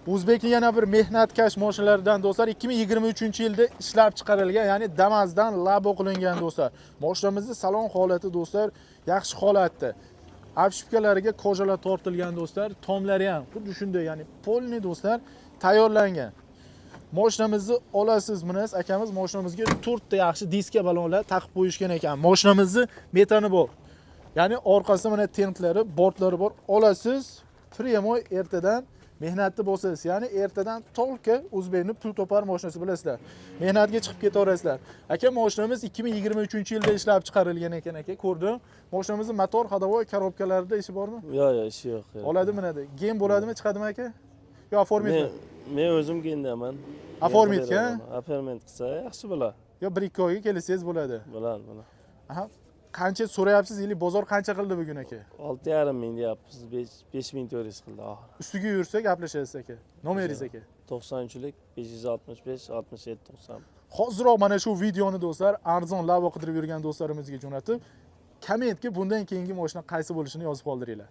O'zbekning yana bir mehnatkash mashinalaridan do'stlar 2023-yilda ishlab chiqarilgan, ya'ni Damas'dan labo qilingan do'stlar. Mashinamizning salon holati do'stlar yaxshi holatda. Obshipkalariga kojalar tortilgan do'stlar, tomlari ham xuddi shunday, ya'ni polni do'stlar tayyorlangan. Mashinamizni olasiz, minas akamiz mashinamizga 4 ta yaxshi diska balonlar taqib qo'yishgan ekan. Mashinamizning metani bor. Ya'ni orqasida mana tentlari, bortlari bor. Olasiz, primoy ertadan mehnatni bosasiz. Ya'ni ertadan tolka O'zbekning pul topar mashinasi bilasizlar. Mehnatga chiqib ketaverasizlar. Aka, mashinamiz 2023-yilda ishlab chiqarilgan ekan aka, ko'rdim. Mashinamizning motor, hadovoy korobkalarida ishi bormi? Yo'q, ishi yo'q. Oladi, minadi. Gen bo'ladimi, chiqadimi aka? Yo, oformitmi? Men o'zim gendaman. Oformitga? Oformit qilsa yaxshi bo'ladi. Yo, 1-2 oyga kelsangiz bo'ladi. Bo'ladi. Aha. Qancha so'rayapsiz? Yili bozor qancha qildi bugun aka? 6,5 ming deyapmiz. 5400 qildi oxir. Ustiga yursa gaplashasiz aka. Nomeringiz aka? 90'lik 565 67 90. Hoziroq mana shu videoni do'stlar arzon lavo qidirib yurgan do'stlarimizga jo'natib, kommentga bundan keyingi mashina qaysi bo'lishini yozib qoldiringlar.